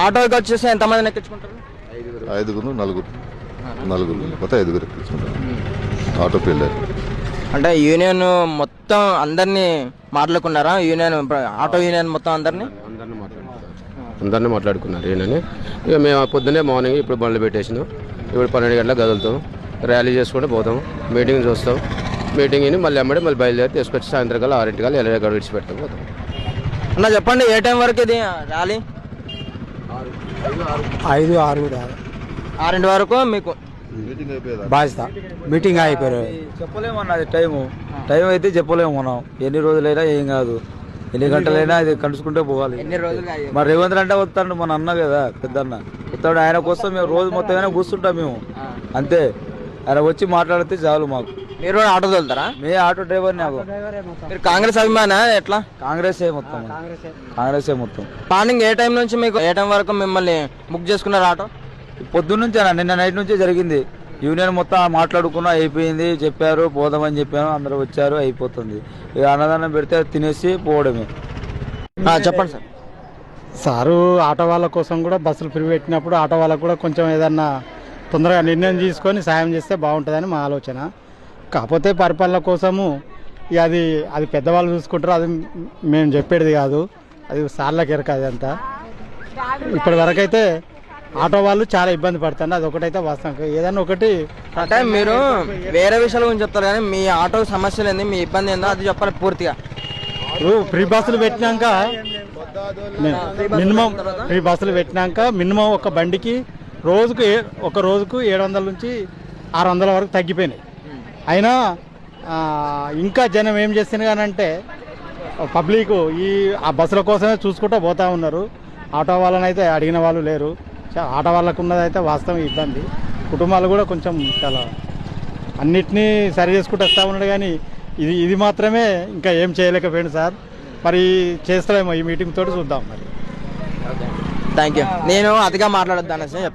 ఆటోకి వచ్చేసి ఎంతమందిని ఎక్కించుకుంటారు? ఐదుగురు నలుగురు మొత్తం ఐదుగురు ఎక్కించుకుంటారు ఆటో ఫీల్డ్. అంటే యూనియన్ మొత్తం అందరినీ మాట్లాడుకున్నారా? ఆటో యూనియన్ మొత్తం అందరినీ మాట్లాడుకున్నారు ఏంటని. ఇక మేము పొద్దున్నే మార్నింగ్ ఇప్పుడు బండ్లు పెట్టేసినాం. ఇప్పుడు 12 గంటలకు కదులుతాం, ర్యాలీ చేసుకుంటూ పోతాం, మీటింగ్ చూస్తాం. మీటింగ్ అని మళ్ళీ బయలుదేరి తీసుకొచ్చి సాయంత్రం కల్లా 6 గంటలకు ఎల్లగడ విడిచిపెడతాం పోతాం. అన్న చెప్పండి, ఏ టైం వరకు ఇది ర్యాలీ? 6 వరకు మీకు బాధ్యత. మీటింగ్ అయిపోయారు. చెప్పలేము అన్నది టైం అయితే చెప్పలేము. మనం ఎన్ని రోజులైనా ఏం కాదు, ఎన్ని గంటలైనా అది కలుసుకుంటే పోవాలి. మరి రేవంత్ అంటే వస్తాడు మన అన్న కదా, పెద్దన్న వస్తాడు. ఆయన కోసం మేము రోజు మొత్తం కూర్చుంటాం మేము, అంతే. ఆయన వచ్చి మాట్లాడితే చాలు మాకు. మీరు ఆటో తోలుతారా? మే ఆటో డ్రైవర్. నాకు మీరు కాంగ్రెస్ అభిమానా ఎట్లా? కాంగ్రెసే మొత్తం. మార్నింగ్ ఏ టైం నుంచి మీకు ఏ టైం వరకు మిమ్మల్ని బుక్ చేసుకున్నారు ఆటో? పొద్దున్నుంచి నిన్న నైట్ నుంచే జరిగింది. యూనియన్ మొత్తం మాట్లాడుకున్నా, అయిపోయింది, చెప్పారు పోదామని చెప్పాను. అందరూ వచ్చారు, అయిపోతుంది. ఇక అన్నదానం పెడితే తినేసి పోవడమే. చెప్పండి సార్. సారు ఆటో వాళ్ళ కోసం కూడా బస్సులు ఫ్రీ పెట్టినప్పుడు ఆటో వాళ్ళకు కూడా కొంచెం ఏదన్నా తొందరగా నిర్ణయం తీసుకొని సాయం చేస్తే బాగుంటుందని మా ఆలోచన. కాకపోతే పరిపాలన కోసము ఇక అది పెద్దవాళ్ళు చూసుకుంటారు, అది మేము చెప్పేది కాదు, అది సార్లకు ఎరక. అదంతా ఇప్పటి వరకైతే ఆటో వాళ్ళు చాలా ఇబ్బంది పడుతుంది, అది ఒకటైతే వాస్తవం. ఏదన్నా ఒకటి అంటే మీరు వేరే విషయాల గురించి చెప్తారు కానీ మీ ఆటో సమస్యలు ఏంది, మీ ఇబ్బంది ఏందో అది చెప్పాలి పూర్తిగా. ఫ్రీ బస్సులు పెట్టినాక మినిమం ఒక బండికి ఒక రోజుకు 700 నుంచి 600 వరకు తగ్గిపోయినాయి. అయినా ఇంకా జనం ఏం చేస్తున్నారు కానంటే పబ్లిక్ ఆ బస్సుల కోసమే చూసుకుంటూ పోతూ ఉన్నారు. ఆటో వాళ్ళని అయితే అడిగిన వాళ్ళు లేరు. ఆటో వాళ్ళకు ఉన్నదైతే వాస్తవం ఇబ్బంది. కుటుంబాలు కూడా కొంచెం చాలా అన్నిటినీ సరి చేసుకుంటూ వస్తూ ఉన్నాడు. కానీ ఇది మాత్రమే ఇంకా ఏం చేయలేకపోయాడు సార్. మరి చేస్తామేమో ఈ మీటింగ్ తోటి చూద్దాం మరి. Thank you. నేను అతిగా మాట్లాడొద్దు అనేసి